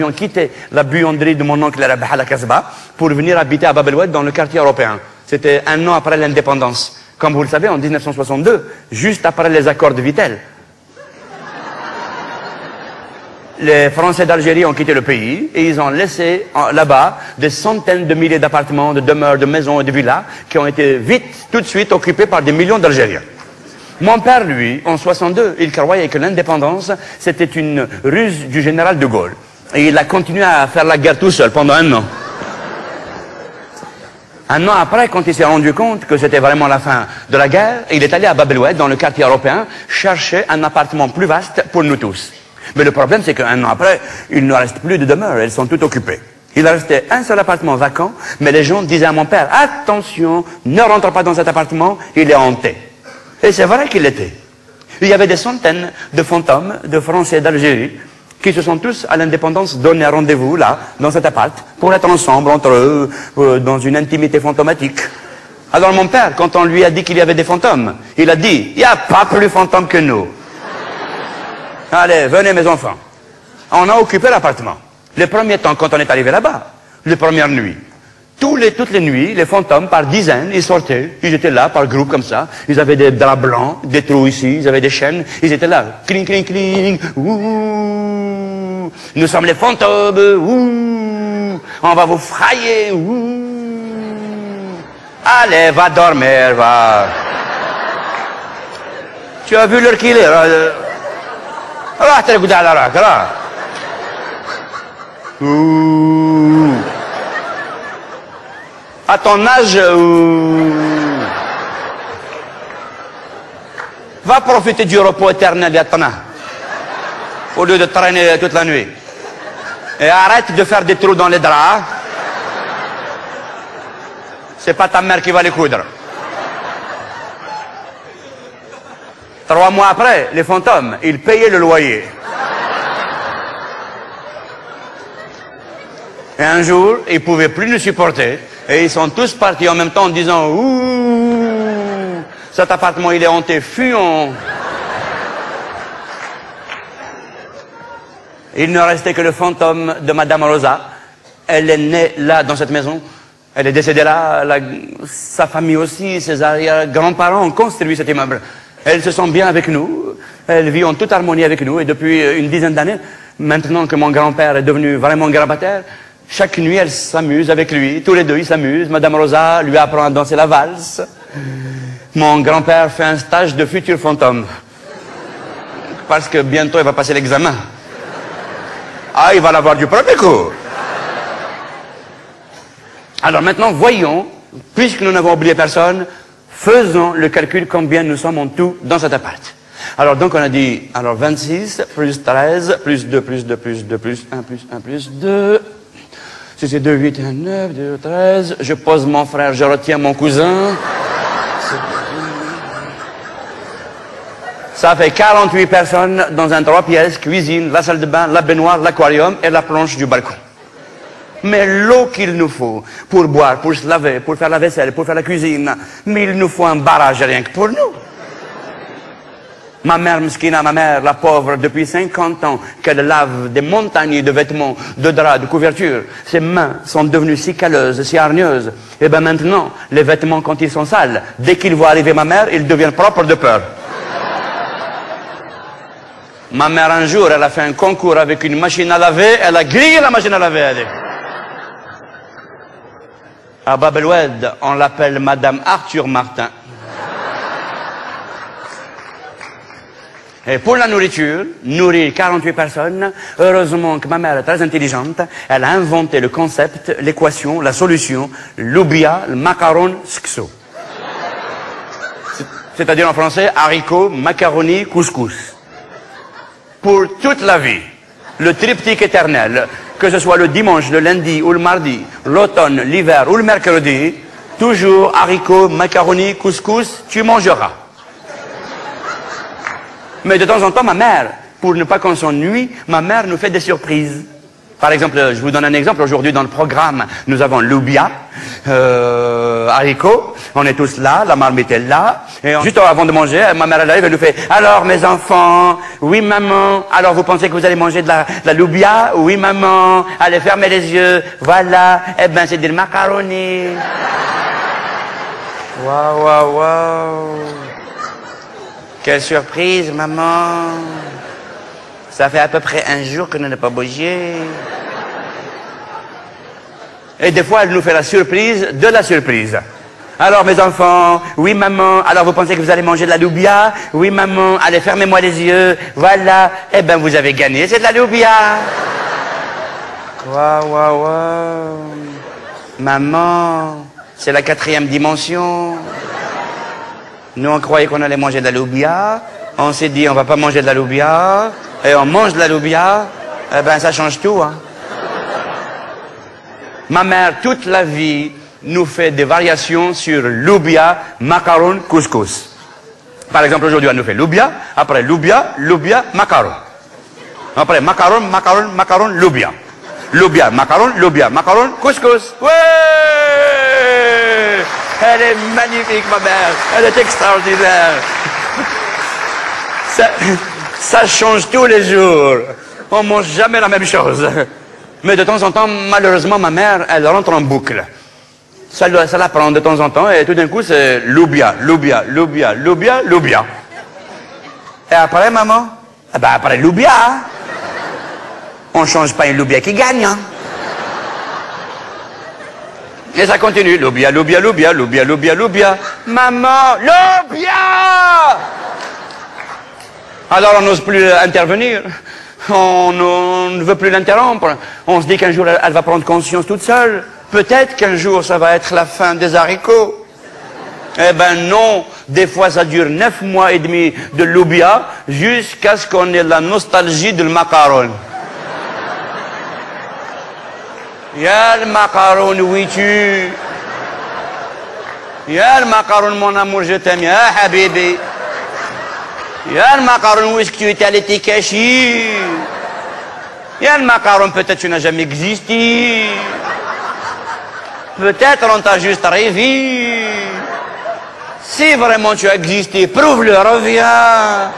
ont quitté la buanderie de mon oncle Rabah al Kasbah pour venir habiter à Bab el-Oued dans le quartier européen. C'était un an après l'indépendance. Comme vous le savez, en 1962, juste après les accords de Vittel, les Français d'Algérie ont quitté le pays et ils ont laissé là-bas des centaines de milliers d'appartements, de demeures, de maisons et de villas qui ont été vite, tout de suite occupés par des millions d'Algériens. Mon père, lui, en 62, il croyait que l'indépendance, c'était une ruse du général de Gaulle. Et il a continué à faire la guerre tout seul pendant un an. Un an après, quand il s'est rendu compte que c'était vraiment la fin de la guerre, il est allé à Bab el-Oued, dans le quartier européen, chercher un appartement plus vaste pour nous tous. Mais le problème, c'est qu'un an après, il ne reste plus de demeures, elles sont toutes occupées. Il restait un seul appartement vacant, mais les gens disaient à mon père, attention, ne rentre pas dans cet appartement, il est hanté. Et c'est vrai qu'il l'était. Il y avait des centaines de fantômes de Français d'Algérie qui se sont tous, à l'indépendance, donné rendez-vous, là, dans cet appart, pour être ensemble, entre eux, dans une intimité fantomatique. Alors mon père, quand on lui a dit qu'il y avait des fantômes, il a dit, il n'y a pas plus fantômes que nous. Allez, venez mes enfants. On a occupé l'appartement. Les premiers temps, quand on est arrivé là-bas, les premières nuits, toutes les nuits, les fantômes, par dizaines, ils sortaient, ils étaient là, par groupe comme ça, ils avaient des draps blancs, des trous ici, ils avaient des chaînes, ils étaient là, cling, cling, cling, ouh, nous sommes les fantômes, ouh, on va vous frayer, ouh, allez, va dormir, va. Tu as vu l'heure qu'il est, راح ترقد على راك راه à ton âge va profiter du repos éternel Yatana au lieu de traîner toute la nuit et arrête de faire des trous dans les draps, c'est pas ta mère qui va les coudre. 3 mois après, les fantômes, ils payaient le loyer. Et un jour, ils ne pouvaient plus nous supporter. Et ils sont tous partis en même temps en disant « Ouh, cet appartement, il est hanté, fuyons !» Il ne restait que le fantôme de Madame Rosa. Elle est née là, dans cette maison. Elle est décédée là. Sa famille aussi, ses arrière-grands-parents ont construit cet immeuble. Elle se sent bien avec nous, elle vit en toute harmonie avec nous, et depuis une dizaine d'années, maintenant que mon grand-père est devenu vraiment grabataire, chaque nuit elle s'amuse avec lui, tous les deux ils s'amusent, Madame Rosa lui apprend à danser la valse, mon grand-père fait un stage de futur fantôme, parce que bientôt il va passer l'examen. Ah, il va l'avoir du premier coup. Alors maintenant, voyons, puisque nous n'avons oublié personne, faisons le calcul combien nous sommes en tout dans cet appart. Alors donc on a dit, alors 26, plus 13, plus 2, plus 2, plus 2, plus 1, plus 1, plus 2. Si c'est 2, 8, 1, 9, 2, 13. Je pose mon frère, je retiens mon cousin. Ça fait 48 personnes dans un 3 pièces, cuisine, la salle de bain, la baignoire, l'aquarium et la planche du balcon. Mais l'eau qu'il nous faut pour boire, pour se laver, pour faire la vaisselle, pour faire la cuisine, mais il nous faut un barrage rien que pour nous. Ma mère, Mskina, ma mère, la pauvre, depuis 50 ans, qu'elle lave des montagnes de vêtements, de draps, de couvertures, ses mains sont devenues si calleuses, si hargneuses. Et bien maintenant, les vêtements, quand ils sont sales, dès qu'ils voient arriver ma mère, ils deviennent propres de peur. Ma mère, un jour, elle a fait un concours avec une machine à laver, elle a grillé la machine à laver, elle. À Bab el-Oued, on l'appelle Madame Arthur Martin. Et pour la nourriture, nourrir 48 personnes, heureusement que ma mère est très intelligente, elle a inventé le concept, l'équation, la solution, l'oubia, le macaron, skso. C'est-à-dire en français, haricots, macaroni, couscous. Pour toute la vie, le triptyque éternel, que ce soit le dimanche, le lundi ou le mardi, l'automne, l'hiver ou le mercredi, toujours haricots, macaroni, couscous, tu mangeras. Mais de temps en temps, ma mère, pour ne pas qu'on s'ennuie, ma mère nous fait des surprises. Par exemple, je vous donne un exemple. Aujourd'hui, dans le programme, nous avons loubia, haricots. On est tous là, la marmite est là. Et juste avant de manger, ma mère elle arrive et nous fait « Alors, mes enfants, oui, maman. Alors, vous pensez que vous allez manger de la loubia? Oui, maman. Allez, fermez les yeux. Voilà. Eh ben, c'est des macaronis. » Waouh, waouh, waouh. Quelle surprise, maman. Ça fait à peu près un jour que nous n'avons pas bougé. Et des fois, elle nous fait la surprise de la surprise. Alors, mes enfants, oui, maman. Alors, vous pensez que vous allez manger de la loubia? Oui, maman. Allez, fermez-moi les yeux. Voilà. Eh ben, vous avez gagné. C'est de la loubia. Waouh, waouh, waouh. Maman, c'est la 4e dimension. Nous, on croyait qu'on allait manger de la loubia. On s'est dit, on va pas manger de la loubia. Et on mange de la loubia. Eh ben, ça change tout, hein. Ma mère, toute la vie, nous fait des variations sur loubia, macaron, couscous. Par exemple, aujourd'hui, elle nous fait loubia. Après, loubia, loubia, macaron. Après, macaron, macaron, macaron, loubia. Loubia, macaron, couscous. Ouais! Elle est magnifique, ma mère. Elle est extraordinaire. Ça change tous les jours. On mange jamais la même chose. Mais de temps en temps, malheureusement, ma mère, elle rentre en boucle. Ça la prend de temps en temps et tout d'un coup, c'est loubia, loubia, loubia, loubia, loubia. Et après, maman? Eh ben, après loubia. On change pas une loubia qui gagne, hein. Et ça continue. Loubia, loubia, loubia, loubia, loubia, loubia. Maman, loubia! Alors on n'ose plus intervenir. On ne veut plus l'interrompre. On se dit qu'un jour, elle va prendre conscience toute seule. Peut-être qu'un jour, ça va être la fin des haricots. Eh ben non. Des fois, ça dure 9 mois et demi de loubia jusqu'à ce qu'on ait la nostalgie du macaron. Ya le macaron, oui tu. Ya le macaron, mon amour, je t'aime. Ya habibi. Ya le macaron, où est-ce que tu étais allé te cacher? Ya le macaron, peut-être tu n'as jamais existé. Peut-être on t'a juste rêvé. Si vraiment tu as existé, prouve-le, reviens.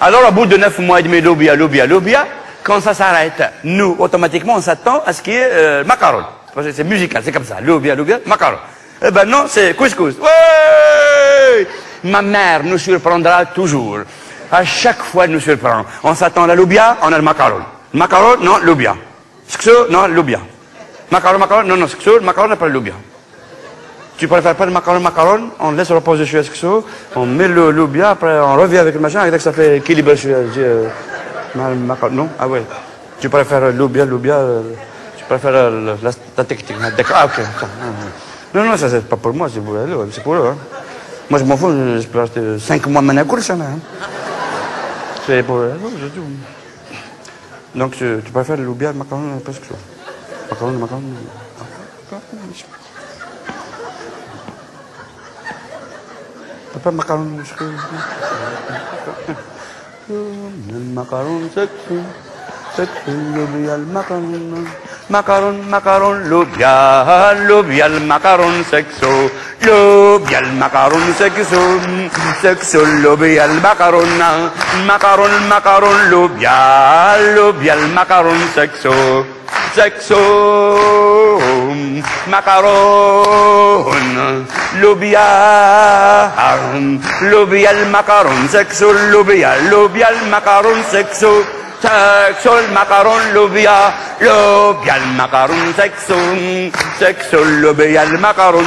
Alors, au bout de 9 mois et demi, loubia, loubia, loubia, quand ça s'arrête, nous, automatiquement, on s'attend à ce qu'il y ait macaron. Parce que c'est musical, c'est comme ça. Loubia, loubia, macaron. Eh ben non, c'est couscous. Ouais! Ma mère nous surprendra toujours. À chaque fois, elle nous surprend. On s'attend à la loubia, on a le macaron. Macaron, non, loubia. Skso, non, loubia. Macaron, macaron, non, non, skso, macaron, après le loubia. Tu préfères pas le macaron, on laisse reposer sur skso, on met le loubia, après on revient avec le machin, avec ça fait équilibre sur macaron. Non? Ah ouais. Tu préfères loubia, tu préfères la technique. D'accord, ah ok. Non, non, ça c'est pas pour moi, c'est pour elle, c'est pour eux. Hein. Moi je m'en fous, je peux rester 5 mois maintenant à course. Hein. C'est pour elle, je dis. Donc tu préfères le loubia, le macaron, pas ce que ça. Macaron. Papa, macaron, le macaron, c'est loubia, le macaron. Macaron, loubia, loubia, le macaron, sexo. Loubia, le macaron, sexo, loubia, le macaron, macaron, loubia, loubia, le macaron, sexo, macaron, loubia, loubia, le macaron, sexo, loubia, le macaron, sexo. Sexo, le macaron, loubia, le macaron, sexo, loubia, le macaron,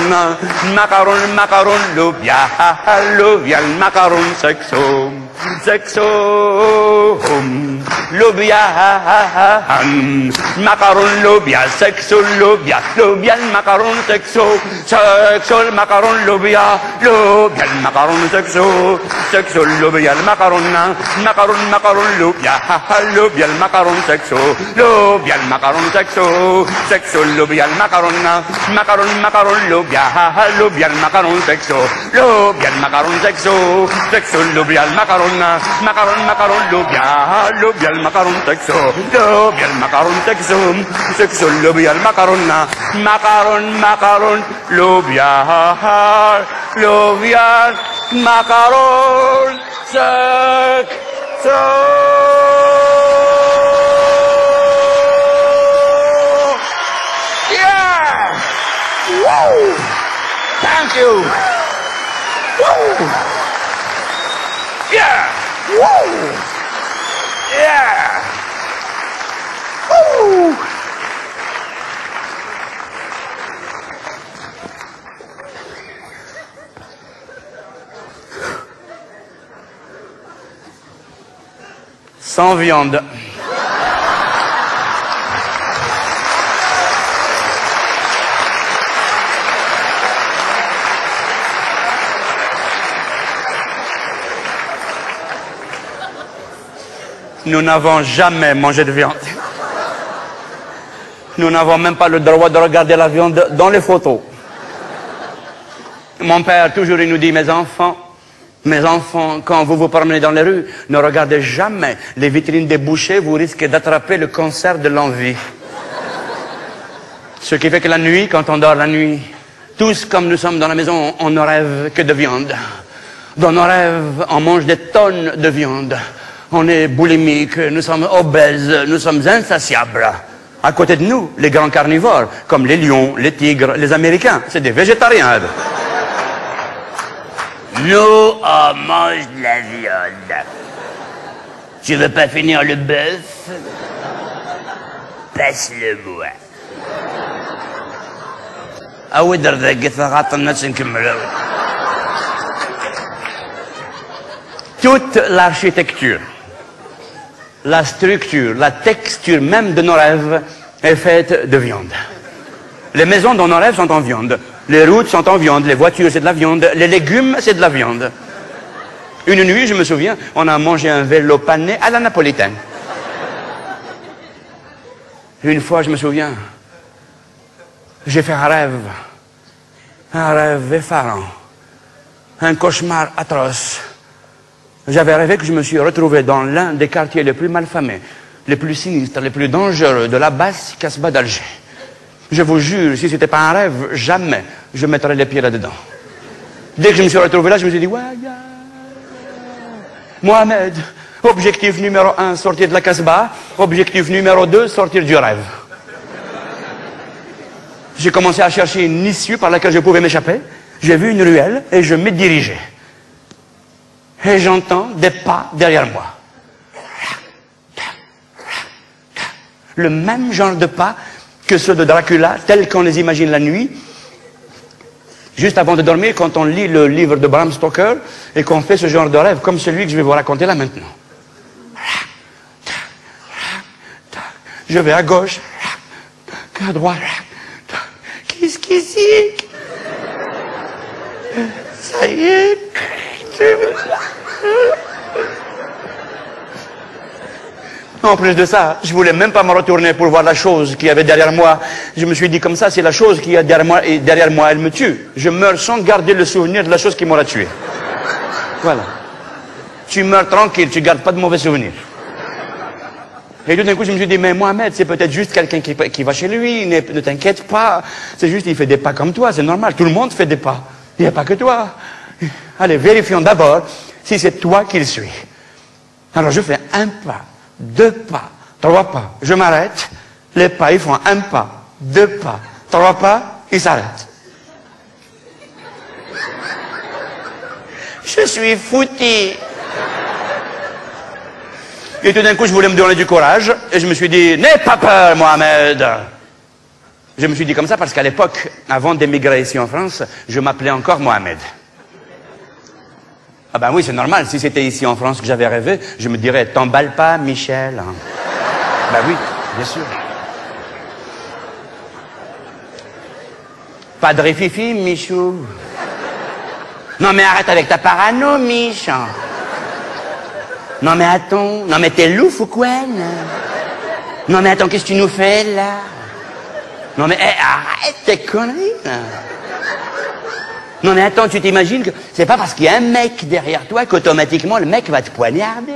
loubia, le macaron, sexo, lobia, macaron, lobia, sexo, lobia, lobia, el macaron, sexo, sexo, el macaron, lobia, lobia, el macaron, sexo, sexo, lobia, el macaron, macaron, macaron, lobia, lobia, el macaron, sexo, lobia, el macaron, sexo, sexo, lobia, el macaron, macaron, macaron, lobia, lobia, el macaron, sexo, lobia, el macaron, sexo, sexo, lobia, el macaron, macaron, macaron, lobia, lobia, el macaron, sexo, lobia, el macaron, sexo, sexo, lobia, el macaron, macaron, macaron, lobia, lobia, macaron, sexo. Yeah! Woo! Thank you! Woo! Yeah! Woo! Yeah! Woo! Sans viande. Nous n'avons jamais mangé de viande. Nous n'avons même pas le droit de regarder la viande dans les photos. Mon père, toujours, il nous dit, mes enfants, quand vous vous promenez dans les rues, ne regardez jamais les vitrines des bouchers, vous risquez d'attraper le cancer de l'envie. Ce qui fait que la nuit, quand on dort la nuit, tous comme nous sommes dans la maison, on ne rêve que de viande. Dans nos rêves, on mange des tonnes de viande. On est boulimique, nous sommes obèses, nous sommes insatiables. À côté de nous, les grands carnivores, comme les lions, les tigres, les Américains, c'est des végétariens. Nous, on mange de la viande. Tu veux pas finir le bœuf? Passe-le-moi. Ah oui, toute l'architecture, la structure, la texture même de nos rêves est faite de viande. Les maisons dans nos rêves sont en viande. Les routes sont en viande, les voitures c'est de la viande, les légumes c'est de la viande. Une nuit, je me souviens, on a mangé un vélo pané à la napolitaine. Une fois, je me souviens, j'ai fait un rêve effarant, un cauchemar atroce. J'avais rêvé que je me suis retrouvé dans l'un des quartiers les plus malfamés, les plus sinistres, les plus dangereux de la basse Casbah d'Alger. Je vous jure, si ce n'était pas un rêve, jamais je mettrais les pieds là-dedans. Dès que je me suis retrouvé là, je me suis dit, ouais, Mohamed, objectif numéro 1, sortir de la Casbah. Objectif numéro 2, sortir du rêve. J'ai commencé à chercher une issue par laquelle je pouvais m'échapper. J'ai vu une ruelle et je m'y dirigeais. Et j'entends des pas derrière moi. Le même genre de pas que ceux de Dracula, tels qu'on les imagine la nuit. Juste avant de dormir, quand on lit le livre de Bram Stoker et qu'on fait ce genre de rêve, comme celui que je vais vous raconter là maintenant. Je vais à gauche, à droite. Qu'est-ce qui c'est? Ça y est. En plus de ça, je voulais même pas me retourner pour voir la chose qu'il y avait derrière moi. Je me suis dit comme ça, c'est la chose qui est derrière moi, elle me tue. Je meurs sans garder le souvenir de la chose qui m'aura tué. Voilà. Tu meurs tranquille, tu gardes pas de mauvais souvenirs. Et tout d'un coup, je me suis dit, mais Mohamed, c'est peut-être juste quelqu'un qui va chez lui, ne t'inquiète pas. C'est juste, il fait des pas comme toi, c'est normal, tout le monde fait des pas. Il n'y a pas que toi. Allez, vérifions d'abord si c'est toi qui le suis. Alors je fais un pas, 2 pas, 3 pas. Je m'arrête, les pas, ils font 1 pas, 2 pas, 3 pas, ils s'arrêtent. Je suis foutu. Et tout d'un coup, je voulais me donner du courage, et je me suis dit, n'aie pas peur, Mohamed. Je me suis dit comme ça parce qu'à l'époque, avant d'émigrer ici en France, je m'appelais encore Mohamed. Ah ben oui, c'est normal. Si c'était ici en France que j'avais rêvé, je me dirais, t'emballe pas, Michel. Ben oui, bien sûr. Padre Fifi, Michou. Non mais arrête avec ta parano, Mich. Non mais attends, non mais t'es louf ou quoi, là? Non mais attends, qu'est-ce que tu nous fais, là? Non mais arrête tes conneries, là. Non mais attends, tu t'imagines que c'est pas parce qu'il y a un mec derrière toi qu'automatiquement le mec va te poignarder.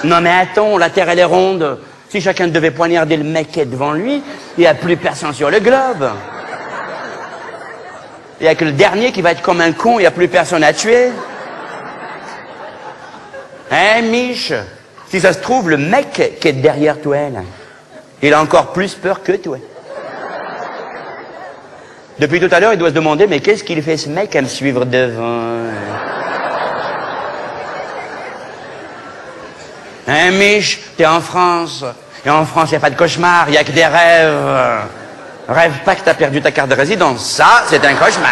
Non mais attends, la Terre elle est ronde. Si chacun devait poignarder le mec qui est devant lui, il n'y a plus personne sur le globe. Il n'y a que le dernier qui va être comme un con, il n'y a plus personne à tuer. Hein, Mich? Si ça se trouve, le mec qui est derrière toi, là, il a encore plus peur que toi. Depuis tout à l'heure, il doit se demander, mais qu'est-ce qu'il fait ce mec à me suivre devant? Hein, Mich? T'es en France. Et en France, il n'y a pas de cauchemar, il n'y a que des rêves. Rêve pas que t'as perdu ta carte de résidence. Ça, c'est un cauchemar.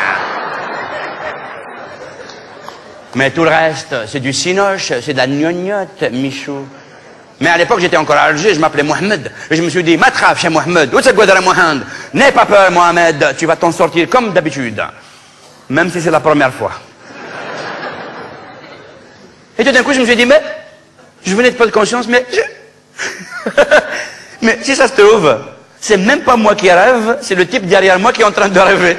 Mais tout le reste, c'est du cinoche, c'est de la gnognotte, Michou. Mais à l'époque, j'étais encore à Alger, je m'appelais Mohamed. Et je me suis dit, matraf chez Mohamed. Où c'est quoi de Mohamed? N'aie pas peur, Mohamed. Tu vas t'en sortir comme d'habitude. Même si c'est la première fois. Et tout d'un coup, je me suis dit, mais, je venais de pas de conscience, mais, mais si ça se trouve, c'est même pas moi qui rêve, c'est le type derrière moi qui est en train de rêver.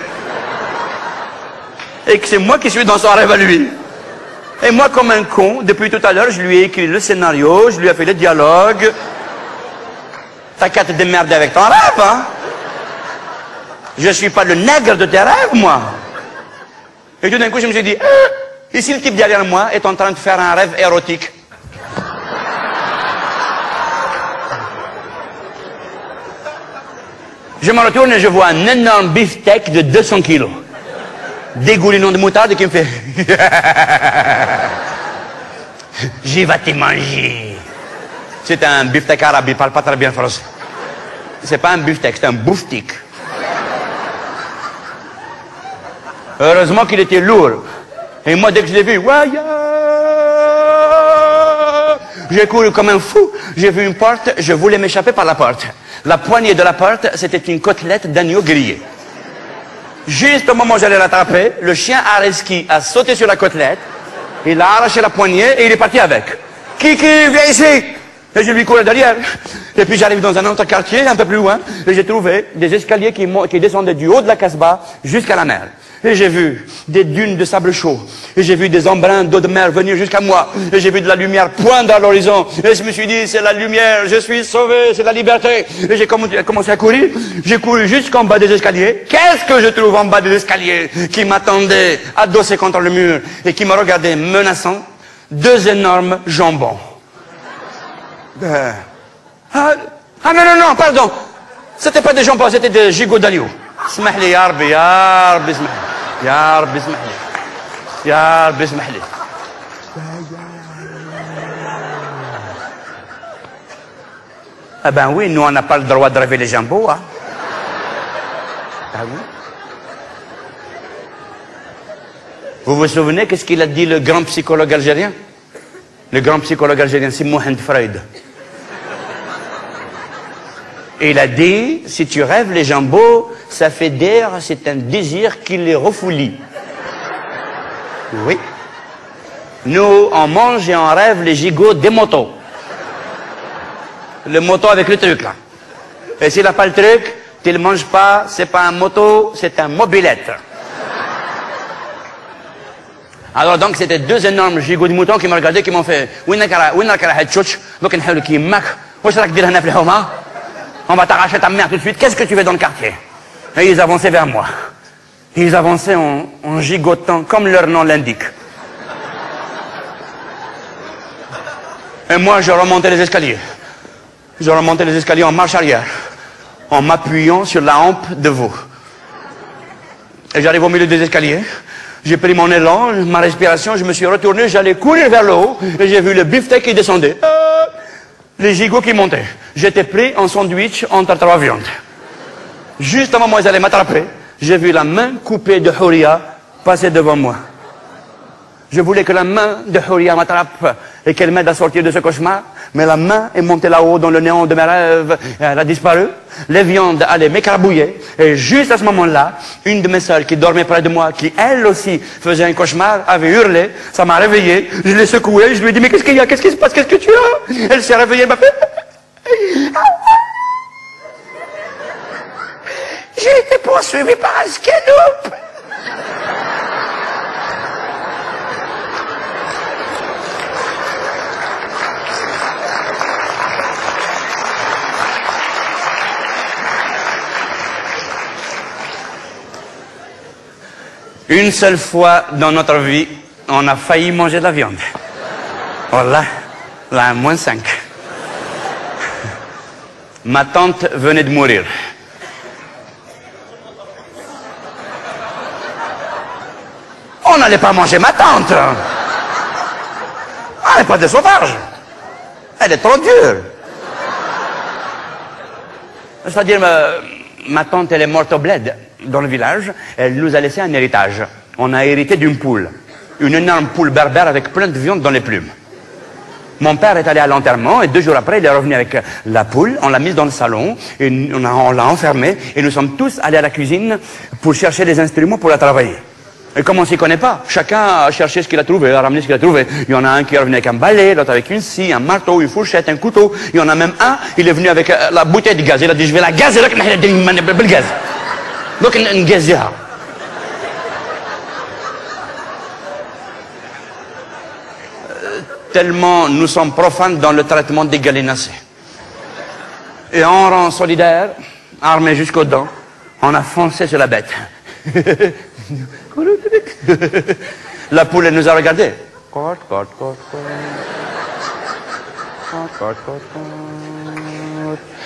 Et que c'est moi qui suis dans son rêve à lui. Et moi, comme un con, depuis tout à l'heure, je lui ai écrit le scénario, je lui ai fait le dialogue. T'as qu'à te démerder avec ton rêve, hein? Je suis pas le nègre de tes rêves, moi. Et tout d'un coup, je me suis dit, ici, le type derrière moi est en train de faire un rêve érotique. Je me retourne et je vois un énorme beefsteak de 200 kilos. Dégoulinant de moutarde qui me fait... J'y vais te manger. C'est un beefsteak arabe, il parle pas très bien français. C'est pas un beefsteak, c'est un bouftik. Heureusement qu'il était lourd. Et moi, dès que je l'ai vu, j'ai couru comme un fou. J'ai vu une porte, je voulais m'échapper par la porte. La poignée de la porte, c'était une côtelette d'agneau grillé. Juste au moment où j'allais l'attraper, le chien Areski a sauté sur la côtelette, il a arraché la poignée et il est parti avec. Kiki, viens ici! Et je lui courais derrière. Et puis j'arrive dans un autre quartier, un peu plus loin, et j'ai trouvé des escaliers qui descendaient du haut de la Casbah jusqu'à la mer. Et j'ai vu des dunes de sable chaud. Et j'ai vu des embruns d'eau de mer venir jusqu'à moi. Et j'ai vu de la lumière poindre à l'horizon. Et je me suis dit, c'est la lumière, je suis sauvé, c'est la liberté. Et j'ai commencé à courir. J'ai couru jusqu'en bas des escaliers. Qu'est-ce que je trouve en bas des escaliers qui m'attendait adossé contre le mur et qui me regardait menaçant? Deux énormes jambons. Ah non, pardon. C'était pas des jambons, c'était des gigots d'agneau. اسمح لي يا ربي يا ربي اسمح لي يا ربي اسمح لي يا ربي اسمح لي. Ah ben oui, nous on n'a pas le droit de rêver les jambons, hein. Ah oui. Vous vous souvenez qu'est-ce qu'il a dit le grand psychologue algérien? Le grand psychologue algérien, c'est Mohamed Freud. Et il a dit, si tu rêves les jambons, ça fait d'air, c'est un désir qui les refoulit. Oui. Nous, on mange et on rêve les gigots des motos. Le moto avec le truc, là. Et s'il n'a pas le truc, tu ne le manges pas, c'est pas un moto, c'est un mobilette. Alors donc, c'était deux énormes gigots de moutons qui m'ont regardé, qui m'ont fait, on va t'arracher ta mère tout de suite, qu'est-ce que tu fais dans le quartier? Et ils avançaient vers moi. Ils avançaient en gigotant, comme leur nom l'indique. Et moi, je remontais les escaliers. Je remontais les escaliers en marche arrière, en m'appuyant sur la hampe de veau. Et j'arrive au milieu des escaliers, j'ai pris mon élan, ma respiration, je me suis retourné, j'allais courir vers le haut, et j'ai vu le beefsteak qui descendait. Les gigots qui montaient. J'étais pris en sandwich entre trois viandes. Juste au moment où ils allaient m'attraper, j'ai vu la main coupée de Houria passer devant moi. Je voulais que la main de Houria m'attrape et qu'elle m'aide à sortir de ce cauchemar. Mais la main est montée là-haut dans le néant de mes rêves et elle a disparu. Les viandes allaient m'écrabouiller. Et juste à ce moment-là, une de mes sœurs qui dormait près de moi, qui elle aussi faisait un cauchemar, avait hurlé. Ça m'a réveillé. Je l'ai secouée. Je lui ai dit, mais qu'est-ce qu'il y a? Qu'est-ce qui se passe? Qu'est-ce que tu as? Elle s'est réveillée. Elle m'a fait... J'ai été poursuivi par un skénoup. Une seule fois dans notre vie, on a failli manger de la viande. Voilà, là, -5. Ma tante venait de mourir. On n'allait pas manger ma tante. Elle n'est pas des sauvages. Elle est trop dure. C'est-à-dire, ma tante, elle est morte au bled, dans le village. Elle nous a laissé un héritage. On a hérité d'une poule. Une énorme poule berbère avec plein de viande dans les plumes. Mon père est allé à l'enterrement et 2 jours après, il est revenu avec la poule. On l'a mise dans le salon et on l'a enfermée. Et nous sommes tous allés à la cuisine pour chercher des instruments pour la travailler. Et comme on ne s'y connaît pas, chacun a cherché ce qu'il a trouvé, a ramené ce qu'il a trouvé. Il y en a un qui est revenu avec un balai, l'autre avec une scie, un marteau, une fourchette, un couteau. Il y en a même un, il est venu avec la bouteille de gaz. Il a dit, je vais la gazer, le gaz. Donc, une gazière. Tellement nous sommes profanes dans le traitement des gallinacés. Et en rang solidaire, armés jusqu'aux dents, on a foncé sur la bête. La poule, elle nous a regardés.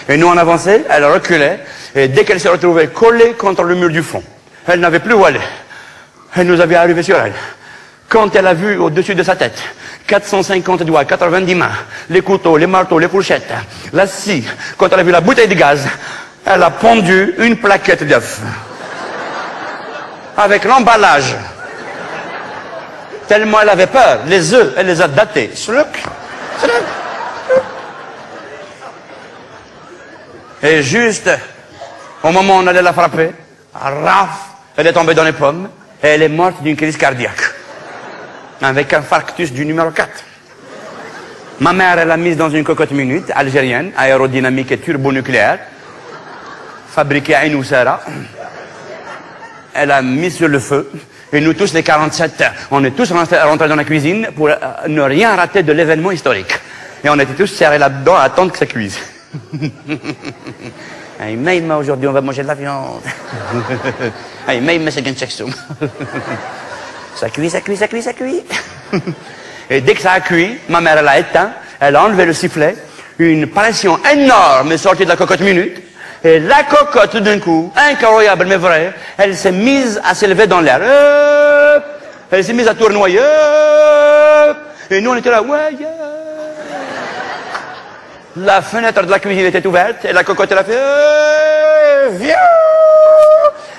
Et nous, on avançait, elle reculait, et dès qu'elle s'est retrouvée collée contre le mur du fond, elle n'avait plus où aller. Elle nous avait arrivé sur elle. Quand elle a vu au-dessus de sa tête 450 doigts, 90 mains, les couteaux, les marteaux, les fourchettes, la scie, quand elle a vu la bouteille de gaz, elle a pondu une plaquette d'œuf. Avec l'emballage. Tellement elle avait peur. Les œufs, elle les a datés. Et juste au moment où on allait la frapper, raf, elle est tombée dans les pommes et elle est morte d'une crise cardiaque. Avec un infarctus du numéro 4. Ma mère, elle l'a mise dans une cocotte minute algérienne, aérodynamique et turbonucléaire, fabriquée à Inoussera. Elle a mis sur le feu, et nous tous les 47, on est tous rentrés dans la cuisine pour ne rien rater de l'événement historique. Et on était tous serrés là-dedans à attendre que ça cuise. Aujourd'hui on va manger de la viande. Ça cuit, ça cuit, ça cuit, ça cuit. Et dès que ça a cuit, ma mère elle a éteint, elle a enlevé le sifflet, une pression énorme est sortie de la cocotte minute. Et la cocotte, d'un coup, incroyable mais vrai, elle s'est mise à s'élever dans l'air. Elle s'est mise à tournoyer. Et nous, on était là. Ouais, yeah. La fenêtre de la cuisine était ouverte et la cocotte, elle a fait. Viens.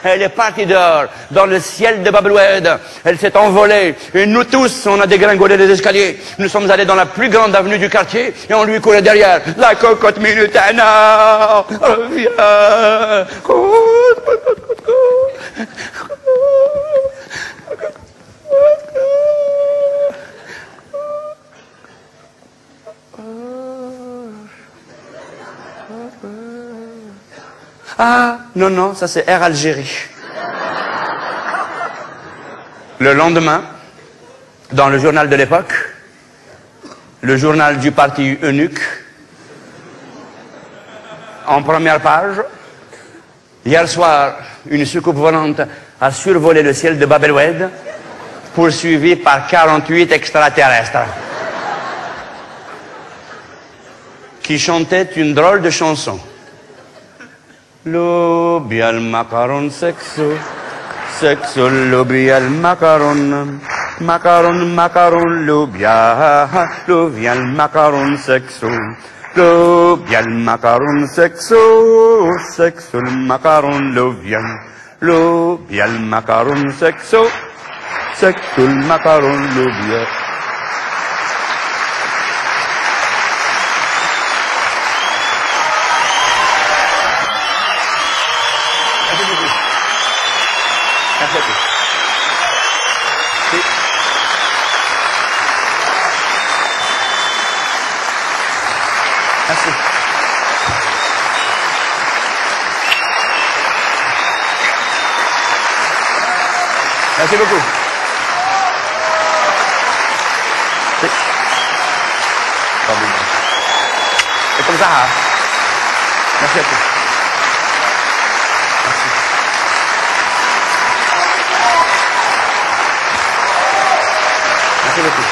Elle est partie dehors, dans le ciel de Bab el-Oued. Elle s'est envolée. Et nous tous, on a dégringolé les escaliers. Nous sommes allés dans la plus grande avenue du quartier et on lui courait derrière. La cocotte minute, non, reviens. Ah, non, non, ça c'est Air Algérie. Le lendemain, dans le journal de l'époque, le journal du parti eunuque, en première page, hier soir, une soucoupe volante a survolé le ciel de Bab el-Oued, poursuivie par 48 extraterrestres, qui chantaient une drôle de chanson. Lobi al-macaron sexo, sexo lobi al-macaron, macaron, macaron, lobia, lobi al-macaron sexo, lobi al-macaron sexo, sexo al-macaron lobia, lobi al-macaron sexo, c'est que le macaron l'oublie. Merci à tous. Oui. Merci. Merci beaucoup. Oui. C'est comme ça, hein? Merci à tous. Merci. Merci beaucoup.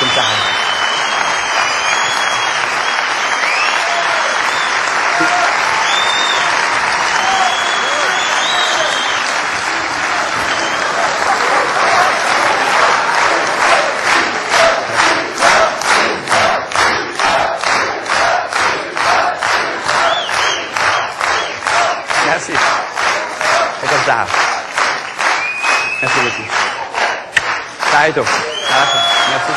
Comme ça, hein? Merci. C'est comme ça. Merci beaucoup. Ça a été. Merci.